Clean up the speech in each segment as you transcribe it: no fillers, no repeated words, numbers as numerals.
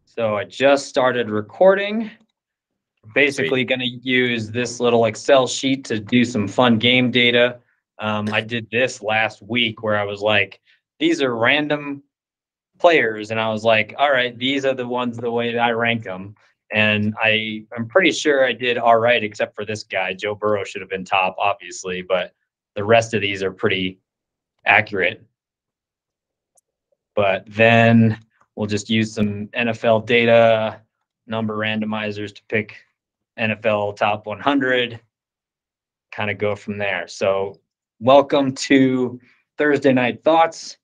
So I just started recording. Sweet. Basically going to use this little Excel sheet to do some fun game data. I did this last week where I was like, these are random players. And I was like, all right, these are the ones the way that I rank them. And I'm pretty sure I did all right, except for this guy. Joe Burrow should have been top, obviously, but the rest of these are pretty accurate. But then we'll just use some NFL data, number randomizers to pick NFL top 100, kind of go from there. So, welcome to Thursday Night Thoughts.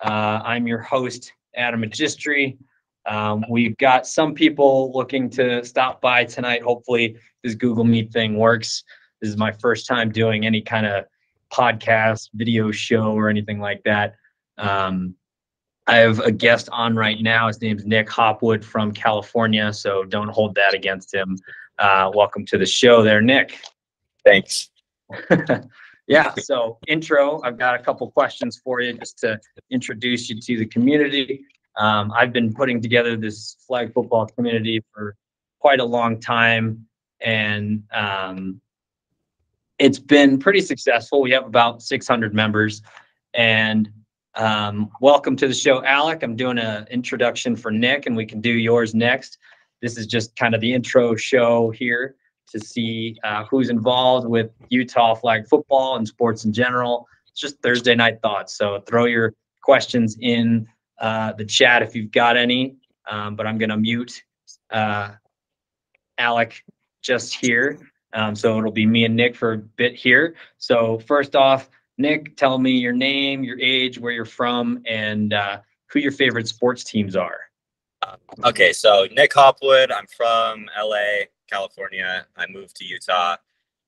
I'm your host, AMagistri. We've got some people looking to stop by tonight. Hopefully, this Google Meet thing works. This is my first time doing any kind of podcast, video show, or anything like that. I have a guest on right now. His name's Nick Hopwood from California, so don't hold that against him. Welcome to the show there, Nick. Thanks. Yeah, so intro, I've got a couple questions for you just to introduce you to the community. I've been putting together this flag football community for quite a long time, and it's been pretty successful. We have about 600 members, and welcome to the show, Alec. I'm doing an introduction for Nick, and we can do yours next. This is just kind of the intro show here to see who's involved with Utah flag football and sports in general. It's just Thursday night thoughts. So throw your questions in the chat if you've got any. But I'm going to mute Alec just here. So it'll be me and Nick for a bit here. So first off, Nick, tell me your name, your age, where you're from, and who your favorite sports teams are. Okay, so Nick Hopwood. I'm from LA, California. I moved to Utah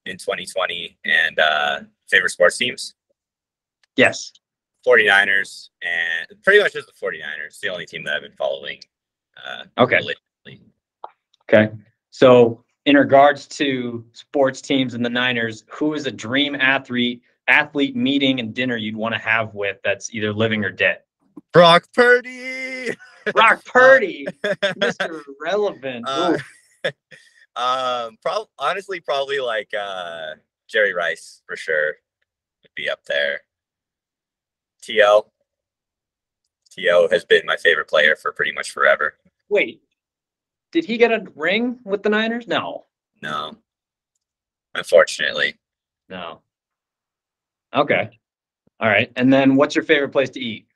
in 2020. And favorite sports teams? Yes. 49ers, and pretty much just the 49ers. The only team that I've been following. Okay. Religiously. Okay. So in regards to sports teams and the Niners, who is a dream athlete meeting and dinner you'd want to have with that's either living or dead? Brock Purdy. Brock Purdy, Mr. Relevant. Honestly, probably like Jerry Rice for sure would be up there. T.O. has been my favorite player for pretty much forever. Wait, did he get a ring with the Niners? No, unfortunately. No. Okay. All right. And then what's your favorite place to eat?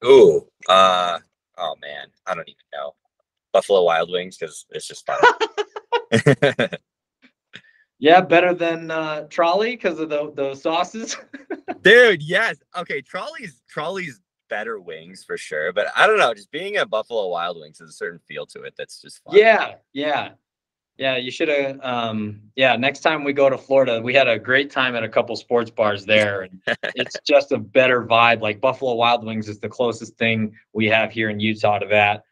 Ooh, oh man, I don't even know. Buffalo Wild Wings, because it's just fun. Yeah, better than Trolley because of the sauces. Dude, yes. Okay, Trolley's better wings for sure, but I don't know. Just being at Buffalo Wild Wings has a certain feel to it that's just fun. Yeah. You should have. Next time we go to Florida, we had a great time at a couple sports bars there, and it's just a better vibe. Like Buffalo Wild Wings is the closest thing we have here in Utah to that.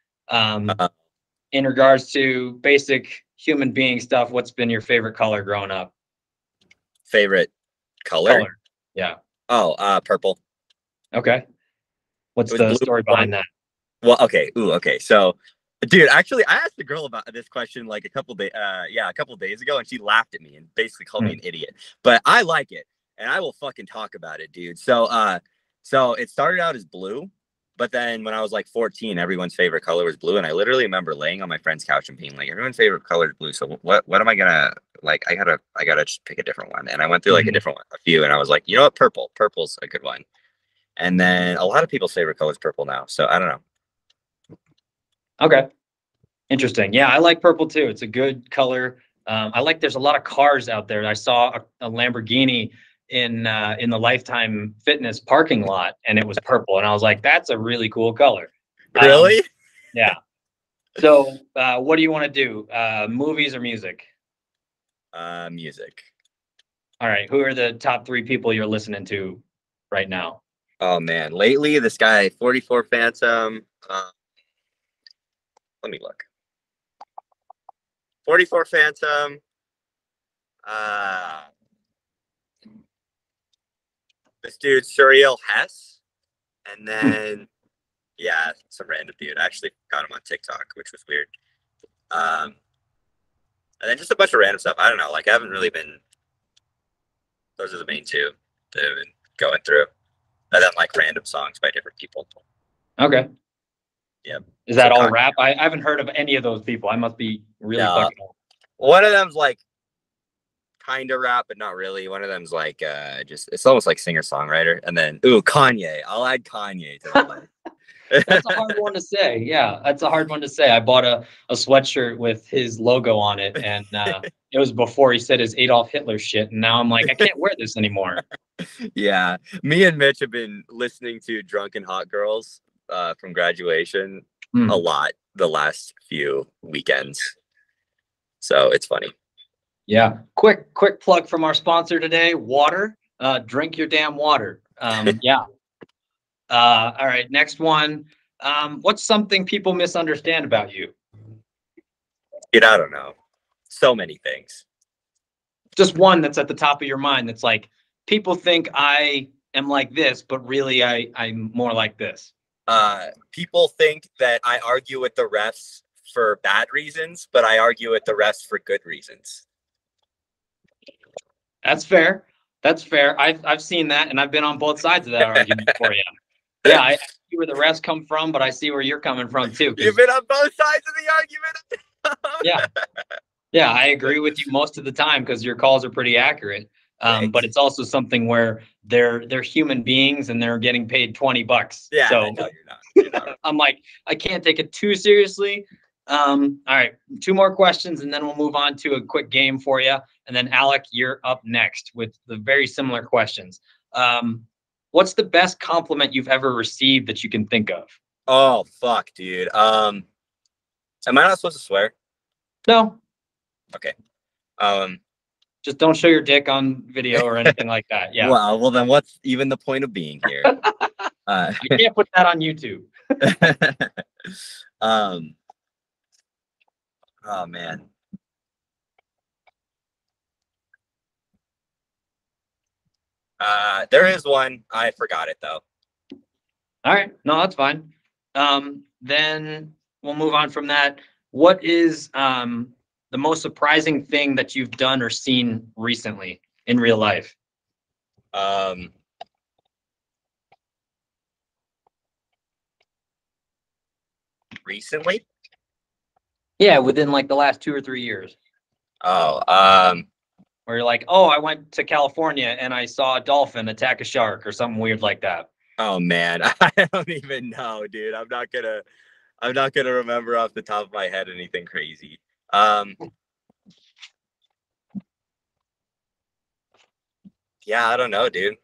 In regards to basic human being stuff, what's been your favorite color growing up? Favorite color? Yeah. Oh, purple. Okay. What's the story behind that? Well, okay. Okay. So, dude, actually, I asked a girl about this question like a couple days ago, and she laughed at me and basically called me an idiot. But I like it, and I will fucking talk about it, dude. So it started out as blue, but then when I was like 14, everyone's favorite color was blue, and I literally remember laying on my friend's couch and being like, everyone's favorite color is blue. So what am I gonna like? I gotta just pick a different one. And I went through like a few, and I was like, you know what, purple. Purple's a good one. And then a lot of people's favorite color is purple now. So I don't know. Okay. Interesting. Yeah, I like purple too. It's a good color. There's a lot of cars out there. I saw a Lamborghini in the Lifetime Fitness parking lot, and it was purple. And I was like, that's a really cool color. Really? Yeah. So what do you want to do? Movies or music? Music. All right. Who are the top 3 people you're listening to right now? Oh man, lately this guy 44 Phantom. Let me look. 44 Phantom. This dude Suriel Hess, and then Yeah, some random dude. I actually got him on TikTok, which was weird. And then just a bunch of random stuff. I don't know. Like I haven't really been. Those are the main two that I've been going through. And then like random songs by different people. Okay. Yep. Is that So all rap? I haven't heard of any of those people. I must be really No. fucking old. One of them's like kind of rap, but not really. One of them's like just it's almost like singer songwriter. And then Kanye. I'll add Kanye to the list. That's a hard one to say. Yeah, that's a hard one to say. I bought a sweatshirt with his logo on it, and it was before he said his Adolf Hitler shit. And now I'm like, I can't wear this anymore. Yeah, me and Mitch have been listening to Drunken Hot Girls from graduation a lot the last few weekends. So it's funny. Yeah. Quick plug from our sponsor today, water. Drink your damn water. Yeah. All right, next one. What's something people misunderstand about you? Dude, I don't know. So many things. Just one that's at the top of your mind that's like, people think I am like this, but really I'm more like this. People think that I argue with the refs for bad reasons, but I argue with the refs for good reasons. That's fair. That's fair. I've seen that, and I've been on both sides of that argument for you. Yeah, I see where the refs come from, but I see where you're coming from too. You've been on both sides of the argument. Yeah. Yeah, I agree with you most of the time because your calls are pretty accurate. But it's also something where they're human beings and they're getting paid $20. Yeah, so no, you're not. I'm like, I can't take it too seriously. All right, 2 more questions and then we'll move on to a quick game for you. And then Alec, you're up next with the very similar questions. What's the best compliment you've ever received that you can think of? Oh fuck, dude. Am I not supposed to swear? No. Okay. Just don't show your dick on video or anything like that. Yeah. Well, then what's even the point of being here? I can't put that on YouTube. Oh man. There is one. I forgot it though. All right. No, that's fine. Then we'll move on from that. What is the most surprising thing that you've done or seen recently in real life? Recently? Yeah, within like the last 2 or 3 years. Oh, where you're like, oh, I went to California and I saw a dolphin attack a shark or something weird like that. Oh man, I don't even know, dude. I'm not gonna remember off the top of my head anything crazy. Yeah, I don't know, dude.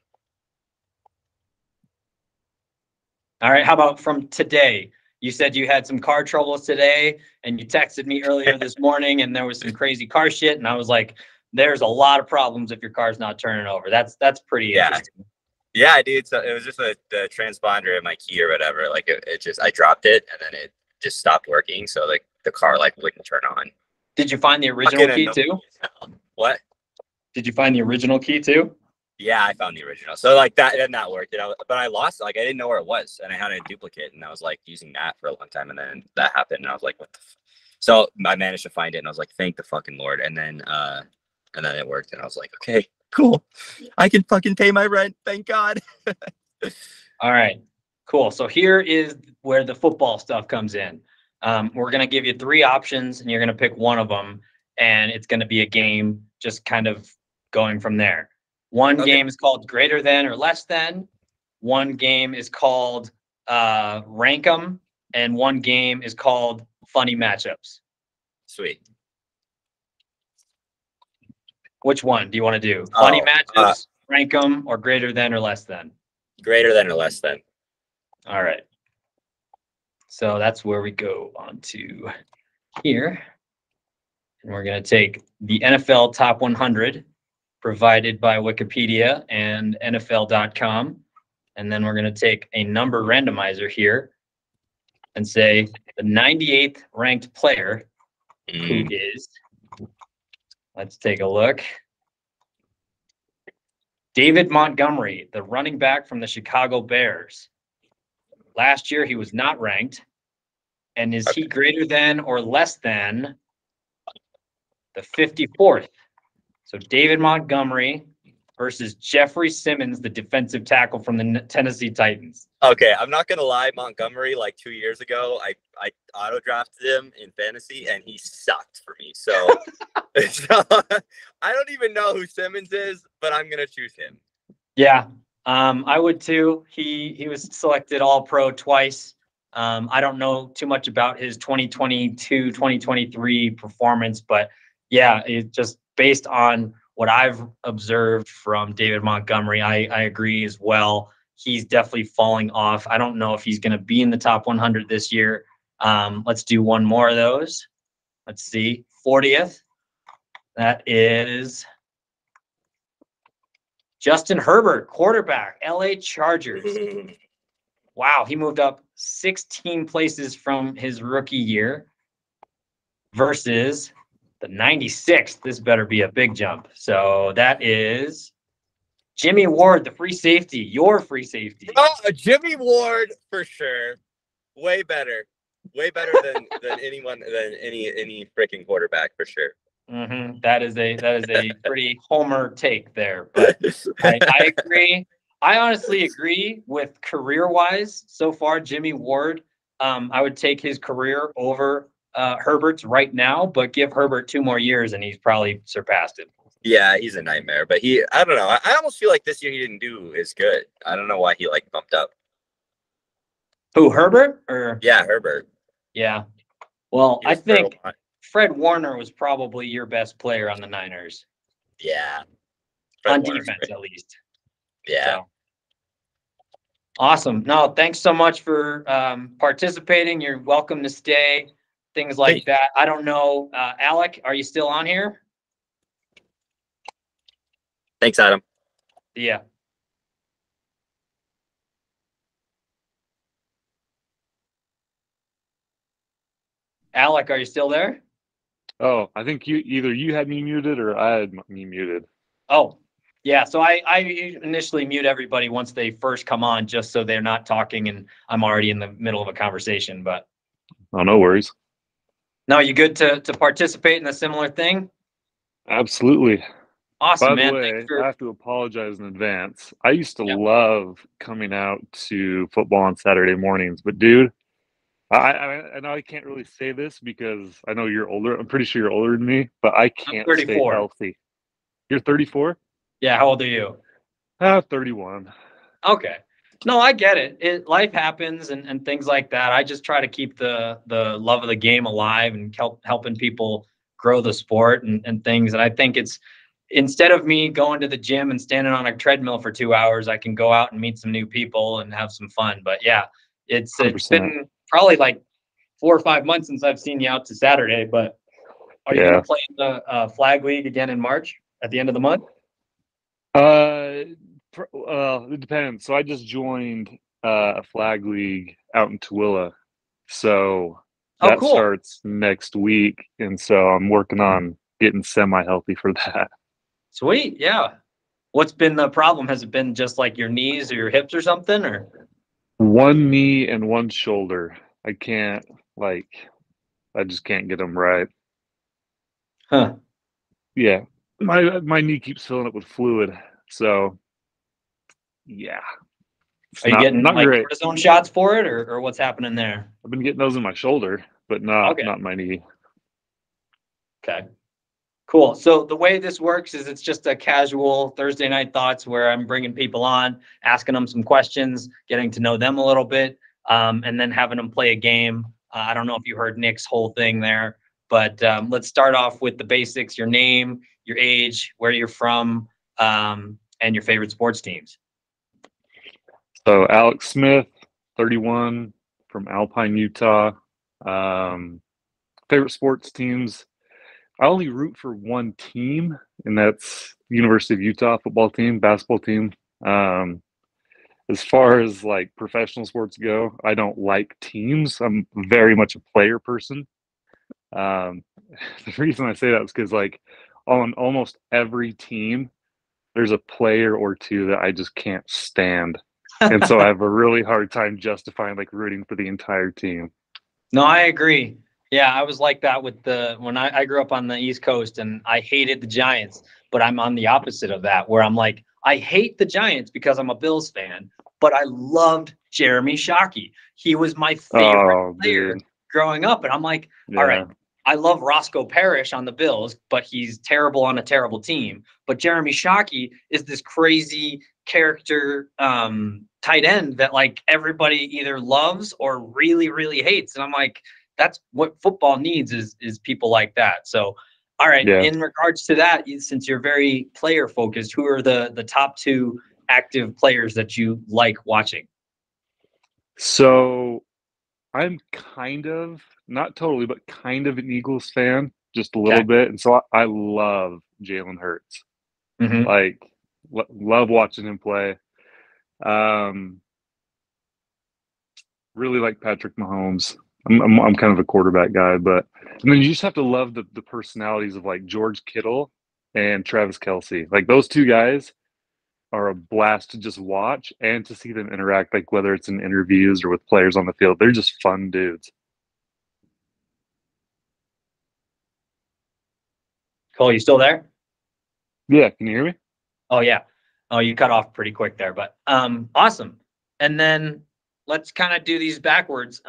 All right, how about from today? You said you had some car troubles today and you texted me earlier this morning and there was some crazy car shit and I was like, there's a lot of problems if your car's not turning over. That's pretty interesting. Yeah, dude. So it was just the transponder in my key or whatever. Like it just, I dropped it and then it just stopped working. So like the car like wouldn't turn on. Did you find the original key too? What? Did you find the original key too? Yeah, I found the original. So like that worked. But I lost. Like I didn't know where it was, and I had a duplicate, and I was like using that for a long time, and then that happened, and I was like, what the? So I managed to find it, and I was like, thank the fucking Lord. And then it worked, and I was like, okay, cool. I can fucking pay my rent. Thank God. All right, cool. So here is where the football stuff comes in. We're gonna give you 3 options, and you're gonna pick one of them, and it's gonna be a game, just kind of going from there. One game is called greater than or less than. One game is called rank 'em, and one game is called funny matchups. Sweet. Which one do you want to do? Funny matchups, rank 'em, or greater than or less than? Greater than or less than. All right. So that's where we go on to here. And we're going to take the NFL Top 100 provided by Wikipedia and NFL.com. And then we're going to take a number randomizer here and say the 98th ranked player who is, let's take a look. David Montgomery, the running back from the Chicago Bears. Last year, he was not ranked. And is he greater than or less than the 54th? So David Montgomery versus Jeffrey Simmons, the defensive tackle from the Tennessee Titans. Okay, I'm not gonna lie. Montgomery, like 2 years ago, I auto drafted him in fantasy, and he sucked for me. So, so I don't even know who Simmons is, but I'm gonna choose him. Yeah, I would too. He was selected All Pro twice. I don't know too much about his 2022, 2023 performance, but yeah, it just based on what I've observed from David Montgomery, I agree as well. He's definitely falling off. I don't know if he's going to be in the top 100 this year. Let's do one more of those. Let's see. 40th. That is Justin Herbert, quarterback, LA Chargers. Wow, he moved up 16 places from his rookie year versus the 96th. This better be a big jump. So that is Jimmy Ward, the free safety, your free safety. Oh, Jimmy Ward for sure. Way better than anyone than any freaking quarterback for sure. Mm-hmm. That is a pretty homer take there, but I agree. I honestly agree with career-wise so far. Jimmy Ward, I would take his career over Herbert's right now, but give Herbert 2 more years and he's probably surpassed it. Yeah, he's a nightmare. But I don't know. I almost feel like this year he didn't do as good. I don't know why he like bumped up. Who, Herbert? Or yeah, Herbert. Yeah. Well, I think Fred Warner was probably your best player on the Niners. Yeah. On defense, at least. Yeah. So. Awesome. No, thanks so much for participating. You're welcome to stay. Things like that. I don't know. Alec, are you still on here? Thanks, Adam. Yeah. Alec, are you still there? Oh, I think either you had me muted or I had me muted. Oh, yeah. So I initially mute everybody once they first come on, just so they're not talking and I'm already in the middle of a conversation. But oh, no worries. No, you good to participate in a similar thing? Absolutely. Awesome, man. By the way, I have to apologize in advance. I used to love coming out to football on Saturday mornings, but dude, I know I can't really say this because I know you're older. I'm pretty sure you're older than me, but I can't stay healthy. You're 34? Yeah. How old are you? 31. Okay. No, I get it. Life happens and things like that. I just try to keep the love of the game alive and helping people grow the sport and things. And I think it's, instead of me going to the gym and standing on a treadmill for 2 hours, I can go out and meet some new people and have some fun. But yeah, it's been probably like 4 or 5 months since I've seen you out to Saturday. But are you going to play in the flag league again in March at the end of the month? It depends. So I just joined a flag league out in Tooele. So that starts next week. And so I'm working on getting semi-healthy for that. Sweet. Yeah. What's been the problem? Has it been just like your knees or your hips or something? Or one knee and one shoulder. I just can't get them right. Huh. Yeah. My knee keeps filling up with fluid. So yeah. Are you getting like cortisone shots for it or what's happening there? I've been getting those in my shoulder, but not my knee. Okay. Cool. So the way this works is it's just a casual Thursday night thoughts where I'm bringing people on, asking them some questions, getting to know them a little bit, and then having them play a game. I don't know if you heard Nick's whole thing there, but let's start off with the basics: your name, your age, where you're from, and your favorite sports teams. So Alex Smith, 31, from Alpine, Utah. Favorite sports teams. I only root for one team, and that's University of Utah football team, basketball team. As far as like professional sports go, I don't like teams. I'm very much a player person. The reason I say that is because like on almost every team, there's a player or two that I just can't stand. And so I have a really hard time justifying like rooting for the entire team. No, I agree. Yeah, I was like that with when I grew up on the East Coast and I hated the Giants, but I'm on the opposite of that where I'm like, I hate the Giants because I'm a Bills fan, but I loved Jeremy Shockey. He was my favorite Oh, player dude. growing up. And I'm like, all right, Yeah. I love Roscoe Parrish on the Bills, but he's terrible on a terrible team. But Jeremy Shockey is this crazy character tight end that like everybody either loves or really, really hates. And I'm like, that's what football needs is people like that. So, all right, Yeah. in regards to that, since you're very player focused, who are the top two active players that you like watching? So I'm kind of, not totally, but kind of an Eagles fan, just a little Okay. bit. And so I love Jalen Hurts. Mm-hmm. Like, love watching him play. Um, really like Patrick Mahomes. I'm kind of a quarterback guy, but and then you just have to love the personalities of like George Kittle and Travis Kelce. Like those two guys are a blast to just watch and to see them interact, like whether it's in interviews or with players on the field. They're just fun dudes. Cole, you still there? Yeah, can you hear me? Oh yeah. Oh, you cut off pretty quick there, but awesome. And then let's kind of do these backwards.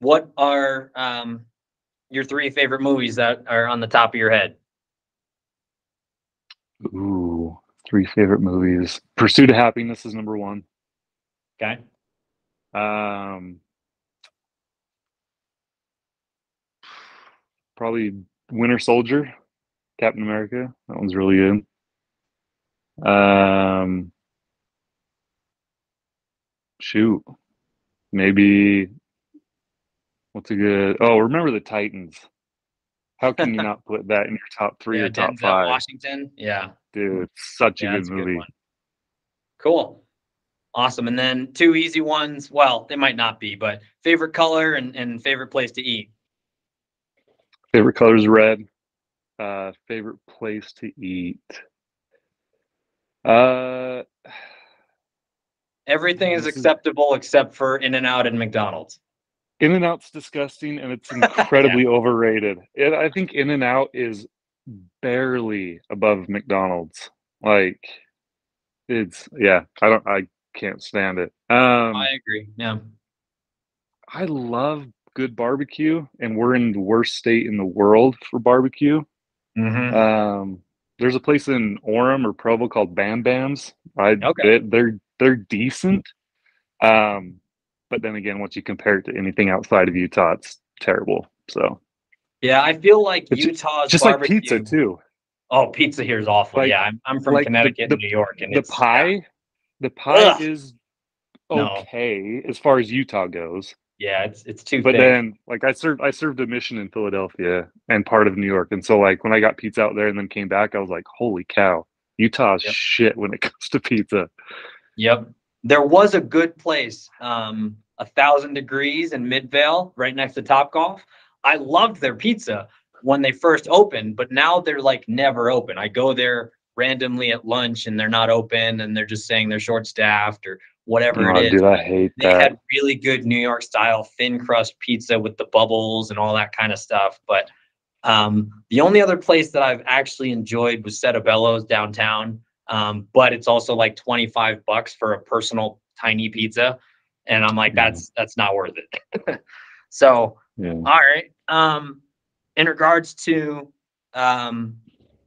What are your three favorite movies that are on the top of your head? Ooh, three favorite movies. Pursuit of Happiness is number one. Okay. Um, probably Winter Soldier, Captain America. That one's really good. Shoot, maybe what's a good? Oh, Remember the Titans. How can you not put that in your top three Yeah, or top Denzel five? Washington. Yeah. Dude, such a Yeah, good that's a good movie. one. Cool. Awesome. And then two easy ones. Well, they might not be, but favorite color and favorite place to eat. Favorite color is red. Favorite place to eat. Uh, Everything man, is this is acceptable except for In-N-Out and McDonald's. In-N-Out's disgusting and it's Yeah. incredibly overrated. I think In-N-Out is barely above McDonald's. Like I can't stand it. I agree. Yeah. I love good barbecue, and we're in the worst state in the world for barbecue. Mm-hmm. Um, there's a place in Orem or Provo called Bam Bams. Okay. They're decent. Um, but then again, once you compare it to anything outside of Utah, it's terrible. So Yeah, I feel like it's Utah's just like pizza barbecue. too. Oh, pizza here is awful. Like Yeah, I'm from like Connecticut and New York, and the it's yeah. pie, the pie Ugh. is No. okay as far as Utah goes. Yeah, it's too But thick. then like I served a mission in Philadelphia and part of New York. And so like when I got pizza out there and then came back, I was like, holy cow, Utah's Yep. shit when it comes to pizza. Yep. There was a good place, 1,000 Degrees in Midvale, right next to Topgolf. I loved their pizza when they first opened, but now they're like never open. I go there randomly at lunch and they're not open and they're just saying they're short staffed or whatever it Oh, is. dude, I But hate they that. had really good New York style thin crust pizza with the bubbles and all that kind of stuff. But the only other place that I've actually enjoyed was Bellows downtown. But it's also like $25 for a personal tiny pizza. And I'm like, Mhm. that's not worth it. So, Yeah. all right. In regards to um,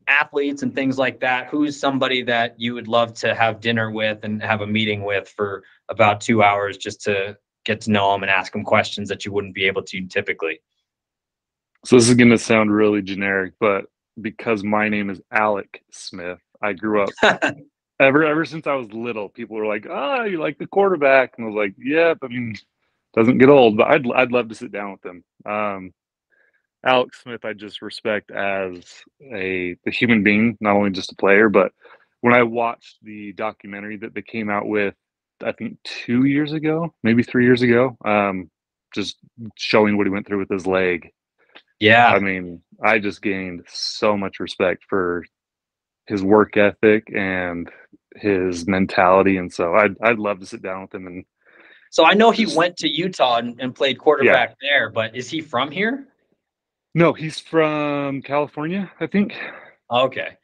athletes and things like that, who's somebody that you would love to have dinner with and have a meeting with for about 2 hours just to get to know them and ask them questions that you wouldn't be able to typically? So this is going to sound really generic, but because my name is Alec Smith, I grew up ever since I was little. People were like, "Ah, you like the quarterback?" And I was like, "Yep." I mean, doesn't get old, but I'd love to sit down with him. Alex Smith, I just respect as the human being, not only just a player. But when I watched the documentary that they came out with, I think 2 years ago, maybe 3 years ago, just showing what he went through with his leg. I Yeah. mean, I just gained so much respect for his work ethic and his mentality, and so I'd love to sit down with him. And So I know he went to Utah and played quarterback there, but is he from here? No, he's from California, I think. Okay.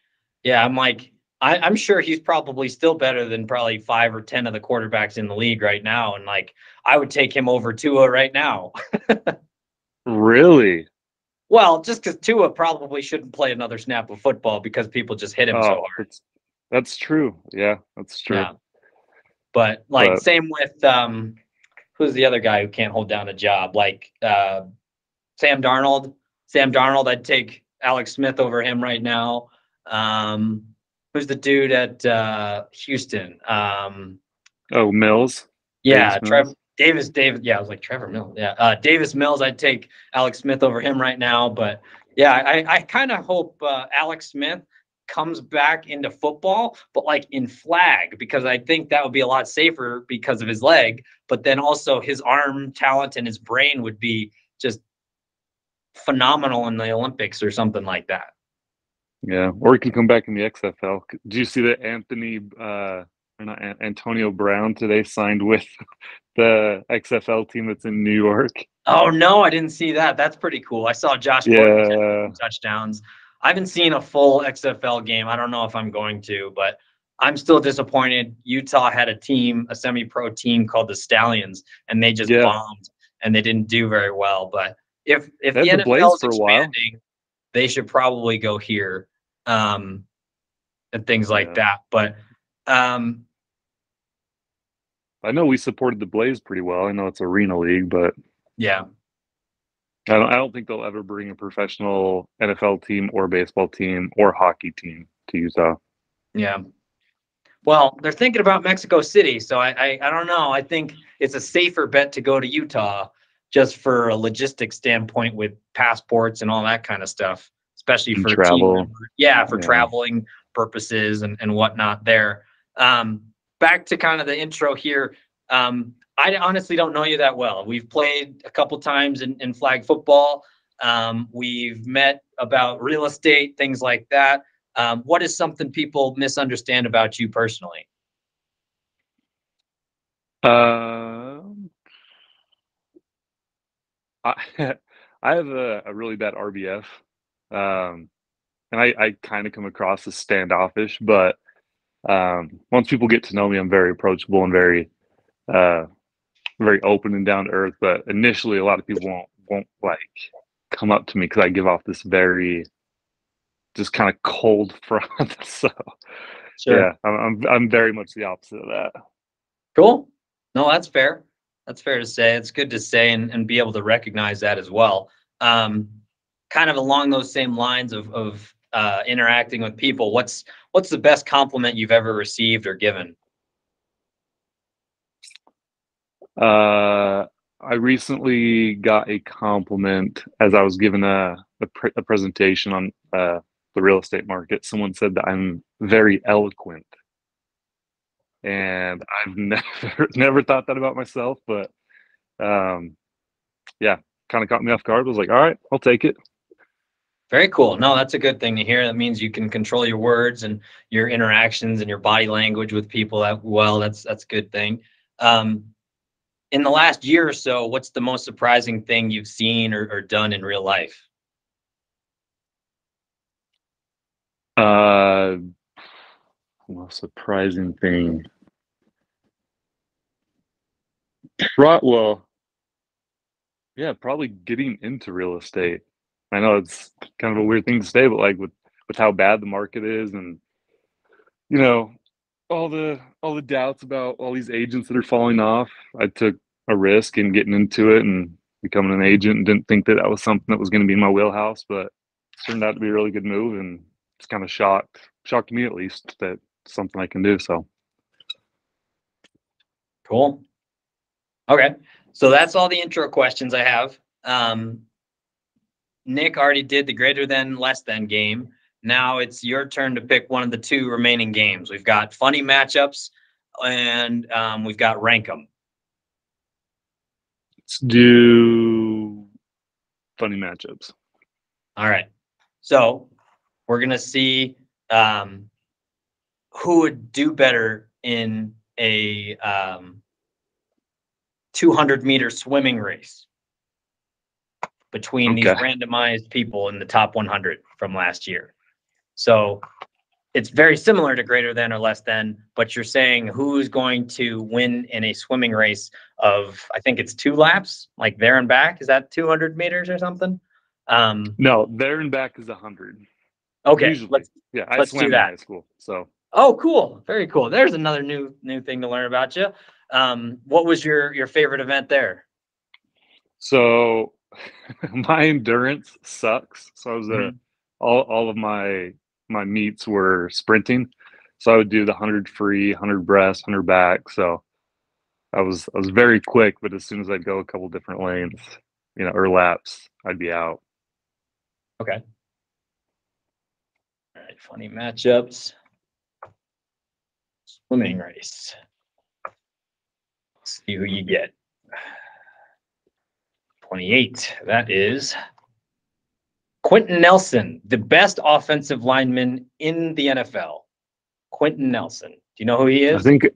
Yeah, I'm like, I'm sure he's probably still better than probably 5 or 10 of the quarterbacks in the league right now. And like, I would take him over Tua right now. Really? Well, just because Tua probably shouldn't play another snap of football because people just hit him so Oh, hard. that's true. Yeah, that's true. Yeah. But like, But same with who's the other guy who can't hold down a job? Like Sam Darnold. Sam Darnold, I'd take Alex Smith over him right now. Who's the dude at Houston? oh, Mills. Yeah, Davis Mills. Davis. Yeah, I was like Trevor Mills. Yeah, Davis Mills. I'd take Alex Smith over him right now. But yeah, I kind of hope Alex Smith comes back into football, but like in flag, because I think that would be a lot safer because of his leg. But then also his arm talent and his brain would be just phenomenal in the Olympics or something like that. Yeah, or he can come back in the XFL. Did you see that or not Antonio Brown today signed with the XFL team that's in New York? Oh no, I didn't see that. That's pretty cool. I saw Josh Gordon Yeah, touchdowns. I haven't seen a full XFL game. I don't know if I'm going to, but I'm still disappointed. Utah had a team, a semi-pro team called the Stallions, and they just yeah. bombed and they didn't do very well. But if They the had the NFL Blaze is for a while. expanding, they should probably go here, and things like Yeah, that. But um, I know we supported the Blaze pretty well. I know it's Arena League, but yeah. I don't think they'll ever bring a professional NFL team or baseball team or hockey team to Utah. Yeah. Well, they're thinking about Mexico City, so I don't know. I think it's a safer bet to go to Utah just for a logistics standpoint with passports and all that kind of stuff, especially And for team travel. members. Yeah, for Yeah. traveling purposes and whatnot there. Back to kind of the intro here. I honestly don't know you that well. We've played a couple times in flag football. We've met about real estate, things like that. What is something people misunderstand about you personally? Um, I I have a really bad RBF, and I kind of come across as standoffish. But once people get to know me, I'm very approachable and uh, very open and down to earth. But initially, a lot of people won't like come up to me because I give off this very just kind of cold front. So Sure. yeah, I'm very much the opposite of that. Cool. No, that's fair. That's fair to say. It's good to say and be able to recognize that as well. Um, Kind of along those same lines of interacting with people. What's the best compliment you've ever received or given? I recently got a compliment as I was given a presentation on the real estate market. Someone said that I'm very eloquent, and I've never thought that about myself. But yeah, kind of caught me off guard. I was like, all right, I'll take it. Very cool. No, that's a good thing to hear. That means you can control your words and your interactions and your body language with people that well. That's a good thing. Um, in the last year or so, what's the most surprising thing you've seen or done in real life? Uh, Most surprising thing. Well, yeah, probably getting into real estate. I know it's kind of a weird thing to say, but like with how bad the market is, and you know all the doubts about all these agents that are falling off, I took a risk in getting into it and becoming an agent, and didn't think that that was something that was going to be in my wheelhouse, but it turned out to be a really good move, and it's kind of shocked me at least that it's something I can do. So Cool. Okay. So that's all the intro questions I have. Nick already did the greater than, less than game. Now it's your turn to pick one of the two remaining games. We've got funny matchups and we've got rank them. let's do funny matchups. All right. So we're going to see who would do better in a 200-meter swimming race between these Okay. randomized people in the top 100 from last year. So it's very similar to greater than or less than, but you're saying who's going to win in a swimming race of, I think it's 2 laps, like there and back. Is that 200 meters or something? No, there and back is 100. Okay, Usually. Yeah, I let's do swam in that. high school, so. Oh, cool. Very cool. There's another new thing to learn about you. What was your favorite event there? So my endurance sucks. So I was Mhm. all of my meets were sprinting. So I would do the 100 free, 100 breast, 100 back. So I was very quick, but as soon as I'd go a couple different lanes, or laps, I'd be out. Okay. All right, funny matchups. Swimming race. Let's see who you get. 28. That is Quentin Nelson, the best offensive lineman in the NFL. Quentin Nelson. Do you know who he I is? think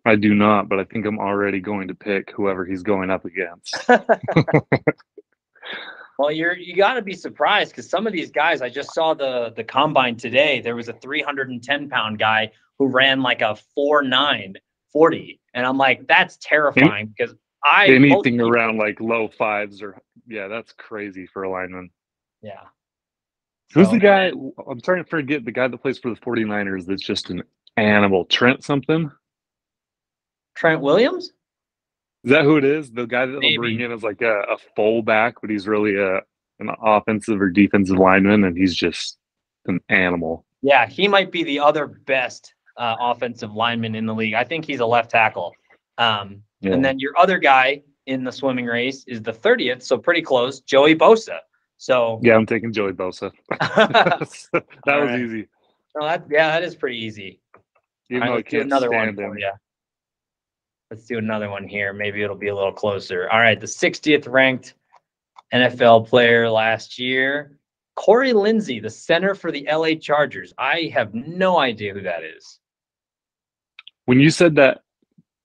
I do not, but I think I'm already going to pick whoever he's going up against. Well, you got to be surprised because some of these guys, I just saw the combine today. There was a 310-pound guy who ran like a 4.9 40, and I'm like, that's terrifying because Anything around like low fives that's crazy for a lineman. Yeah. Who's the guy? I'm starting to forget the guy that plays for the 49ers that's just an animal. Trent something? Trent Williams? Is that who it is? The guy that they'll bring Maybe. in as like a fullback, but he's really an offensive or defensive lineman, and he's just an animal. Yeah, he might be the other best offensive lineman in the league. I think he's a left tackle. And then your other guy in the swimming race is the 30th, so pretty close, Joey Bosa. So yeah, I'm taking Joey Bosa. That was easy. Well, that is pretty easy. Even though I can't stand him. Yeah. Let's do another one here. Maybe it'll be a little closer. All right, the 60th ranked NFL player last year, Corey Lindsey, the center for the LA Chargers. I have no idea who that is. When you said that,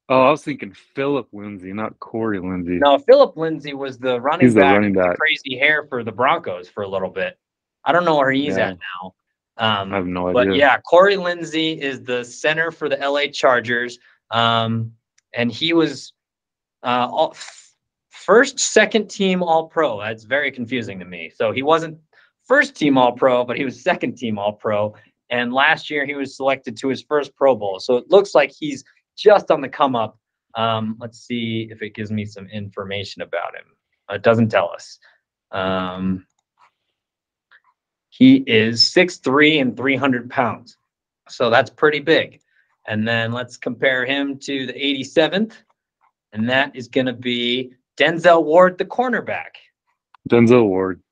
I was thinking Philip Lindsay, not Corey Lindsay. No, Philip Lindsay was the running He's the back running with the back. crazy hair for the Broncos for a little bit. I don't know where he's at now. I have no But idea. yeah, Corey Lindsay is the center for the LA Chargers. And he was first, second team All-Pro. That's very confusing to me. So he wasn't first team All-Pro, but he was second team All-Pro. And last year he was selected to his first Pro Bowl. So it looks like he's just on the come up. Let's see if it gives me some information about him. It doesn't tell us. He is 6'3" and 300 pounds. So that's pretty big. And then let's compare him to the 87th. And that is going to be Denzel Ward, the cornerback. Denzel Ward.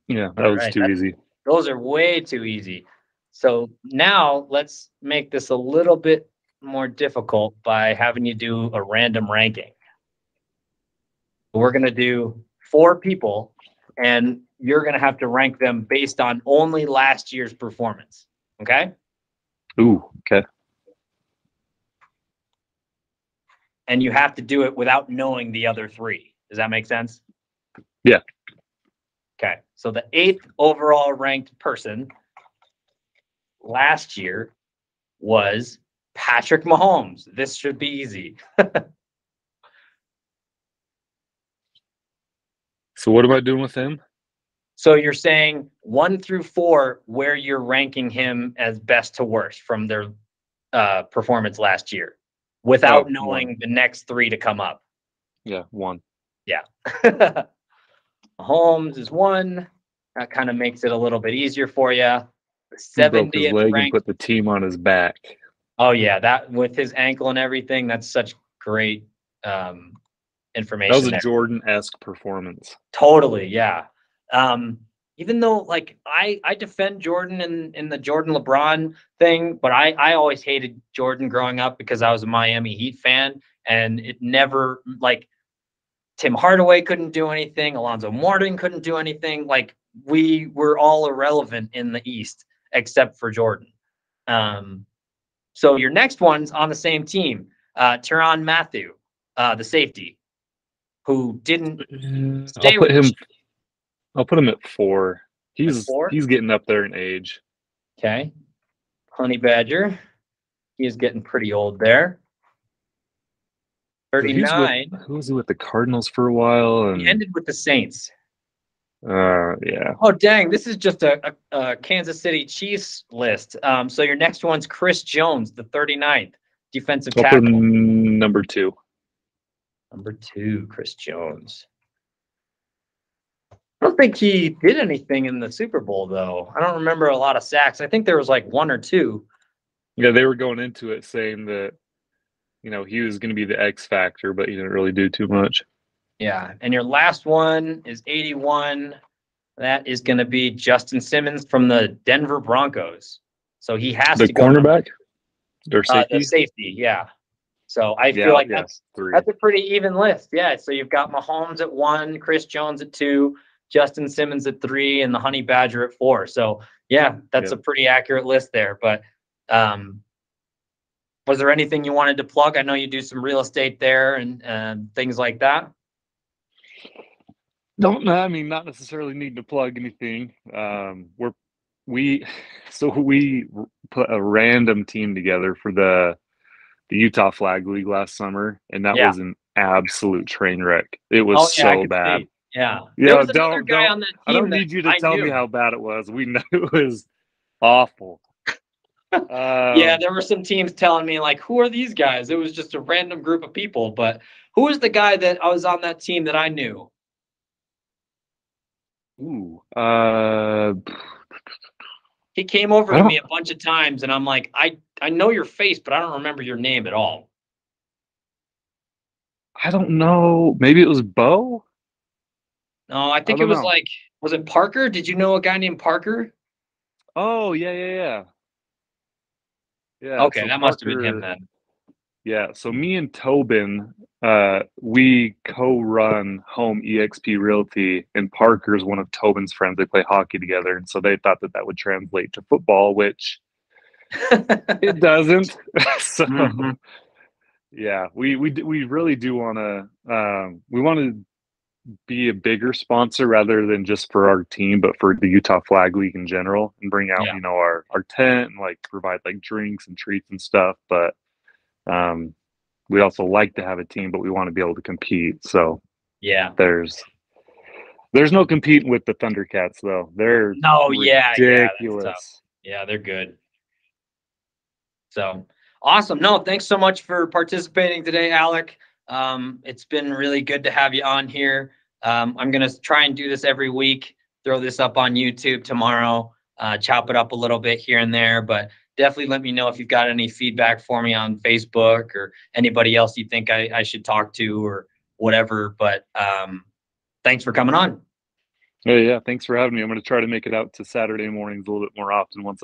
Yeah, that was too easy. Those are way too easy. So now let's make this a little bit more difficult by having you do a random ranking. We're going to do 4 people, and you're going to have to rank them based on only last year's performance. Okay? Ooh, okay. And you have to do it without knowing the other 3. Does that make sense? Yeah. Okay. So the 8th overall ranked person last year was Patrick Mahomes. This should be easy. So what am I doing with him? So you're saying 1 through 4, where you're ranking him as best to worst from their performance last year, without knowing the next 3 to come up. Yeah, 1. Yeah. Mahomes is 1. That kind of makes it a little bit easier for you. The 70th broke his leg ranked, and put the team on his back. Oh yeah, that with his ankle and everything, that's such great information. That was a there. Jordan-esque performance. Totally, yeah. Even though like I defend Jordan in the Jordan LeBron thing, but I always hated Jordan growing up because I was a Miami Heat fan, and it never, like, Tim Hardaway couldn't do anything, Alonzo Mourning couldn't do anything. Like, we were all irrelevant in the East. except for Jordan. So your next one's on the same team, Tyrann Mathieu, the safety, who didn't stay with I'll put him at 4. At 4? He's getting up there in age. Okay. Honey Badger, he is getting pretty old there. 39. Who was he with the Cardinals for a while? And He ended with the Saints. yeah. Oh, dang. This is just a Kansas City Chiefs list. So your next one's Chris Jones, the 39th defensive I'll put tackle. him number 2. Number 2, Chris Jones. I don't think he did anything in the Super Bowl, though. I don't remember a lot of sacks. I think there was like 1 or 2. Yeah, they were going into it saying that, he was going to be the X factor, but he didn't really do too much. Yeah. And your last one is 81. That is going to be Justin Simmons from the Denver Broncos. So he has the to go. Cornerback or safety? The safety, yeah. So I feel like that's 3. That's a pretty even list. Yeah. So you've got Mahomes at 1, Chris Jones at 2, Justin Simmons at 3, and the Honey Badger at 4. So yeah, that's a pretty accurate list there. But was there anything you wanted to plug? I know you do some real estate there and things like that. Not necessarily need to plug anything. We put a random team together for the Utah Flag League last summer, and that was an absolute train wreck. It was so bad. See. Yeah. There was another guy on that team. I don't need you to tell me how bad it was. We know it was awful. Yeah, there were some teams telling me, like, who are these guys? It was just a random group of people. But who was the guy that I was on that team that I knew? Ooh. He came over to me a bunch of times, and I'm like, I know your face, but I don't remember your name at all. I don't know. Maybe it was Bo? No, I think it was was it Parker? Did you know a guy named Parker? Oh, yeah. Yeah. Okay, so that must have been him then. Yeah, so me and Tobin, we co-run Home eXp Realty, and Parker's one of Tobin's friends. They play hockey together, and so they thought that would translate to football, which it doesn't. So, yeah, we really do want to. We want to be a bigger sponsor rather than just for our team, but for the Utah Flag League in general, and bring out our tent and like provide like drinks and treats and stuff. But we also like to have a team, but we want to be able to compete. So yeah, there's no competing with the Thundercats though. They're ridiculous. Yeah, they're good. So awesome. No, thanks so much for participating today, Alec. It's been really good to have you on here. I'm going to try and do this every week, throw this up on YouTube tomorrow, chop it up a little bit here and there, but definitely let me know if you've got any feedback for me on Facebook or anybody else you think I should talk to or whatever. But thanks for coming on. Yeah, thanks for having me. I'm going to try to make it out to Saturday mornings a little bit more often once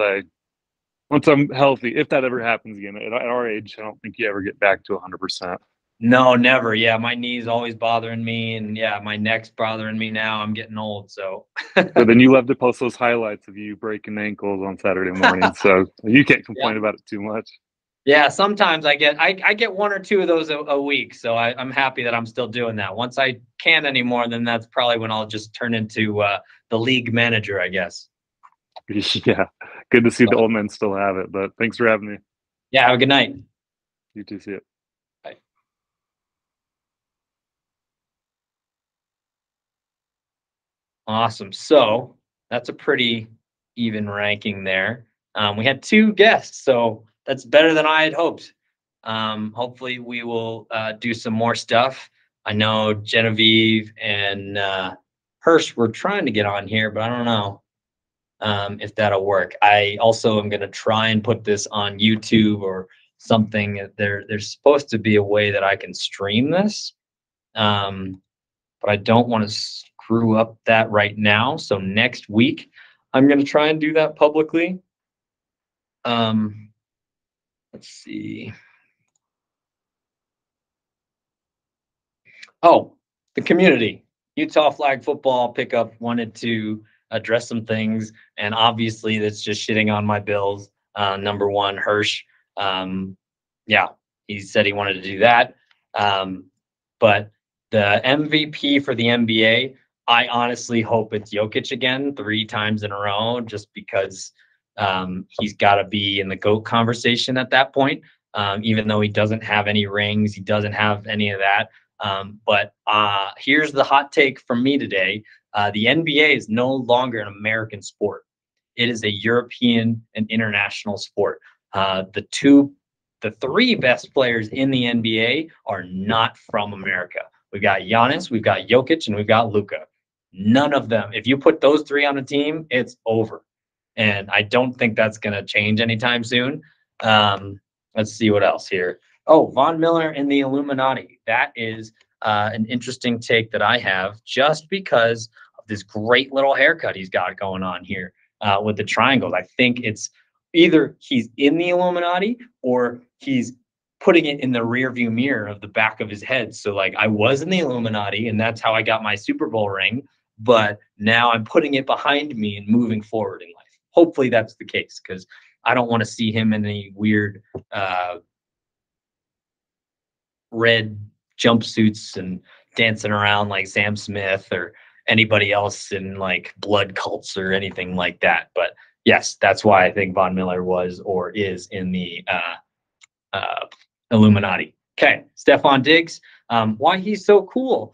I'm healthy, if that ever happens again. At our age, I don't think you ever get back to 100%. No, never. Yeah, my knee's always bothering me, and yeah, my neck's bothering me now. I'm getting old, so. But then you love to post those highlights of you breaking ankles on Saturday morning, so you can't complain about it too much. Yeah, sometimes I get 1 or 2 of those a week, so I'm happy that I'm still doing that. Once I can't anymore, then that's probably when I'll just turn into the league manager, I guess. Yeah, good to see the old men still have it, but thanks for having me. Yeah, have a good night. You too, see it. Bye. Awesome. So that's a pretty even ranking there. We had 2 guests, so that's better than I had hoped. Hopefully we will do some more stuff. I know Genevieve and Hirsch were trying to get on here, but I don't know if that'll work. I also am going to try and put this on YouTube or something. There's supposed to be a way that I can stream this, but I don't want to screw up that right now. So next week, I'm going to try and do that publicly. Let's see. Oh, the community. Utah Flag Football Pickup wanted to address some things. And obviously, that's just shitting on my Bills. Number one, Hirsch. Yeah, he said he wanted to do that. But the MVP for the NBA, I honestly hope it's Jokic again, 3 times in a row, just because he's got to be in the GOAT conversation at that point. Even though he doesn't have any rings, he doesn't have any of that. But here's the hot take from me today. The NBA is no longer an American sport. It is a European and international sport. The 3 best players in the NBA are not from America. We've got Giannis, we've got Jokic, and we've got Luka. None of them. If you put those 3 on a team, it's over. And I don't think that's going to change anytime soon. Let's see what else here. Oh, Von Miller in the Illuminati. That is an interesting take that I have, just because of this great little haircut he's got going on here with the triangles. I think it's either he's in the Illuminati or he's putting it in the rear view mirror of the back of his head. So like, I was in the Illuminati and that's how I got my Super Bowl ring, but now I'm putting it behind me and moving forward in life. Hopefully that's the case, because I don't want to see him in any weird red jumpsuits and dancing around like Sam Smith or anybody else in like blood cults or anything like that. But yes, that's why I think Von Miller was or is in the Illuminati. Okay, Stephon Diggs, why he's so cool.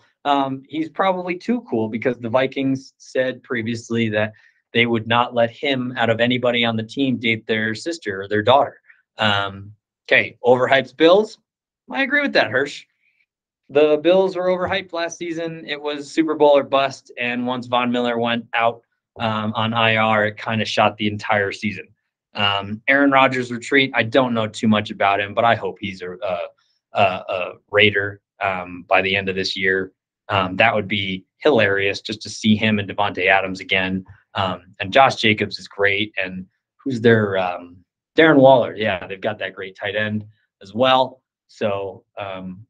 He's probably too cool, because the Vikings said previously that they would not let him, out of anybody on the team, date their sister or their daughter. Okay, overhyped Bills. I agree with that, Hirsch. The Bills were overhyped last season. It was Super Bowl or bust. And once Von Miller went out on IR, it kind of shot the entire season. Aaron Rodgers' retreat, I don't know too much about him, but I hope he's a Raider by the end of this year. That would be hilarious, just to see him and Devontae Adams again. And Josh Jacobs is great. And who's their Darren Waller? Yeah, they've got that great tight end as well. So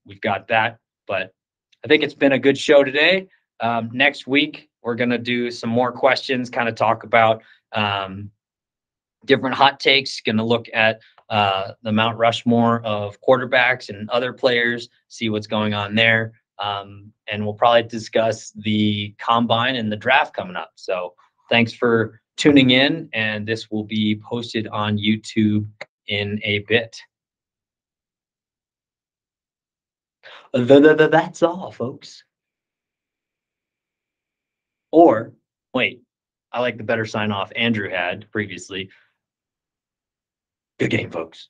we've got that. But I think it's been a good show today. Next week, we're going to do some more questions, kind of talk about different hot takes, going to look at the Mount Rushmore of quarterbacks and other players, see what's going on there. And we'll probably discuss the combine and the draft coming up. So thanks for tuning in, and this will be posted on YouTube in a bit. That's all, folks. Or, wait, I like the better sign off Andrew had previously. Good game, folks.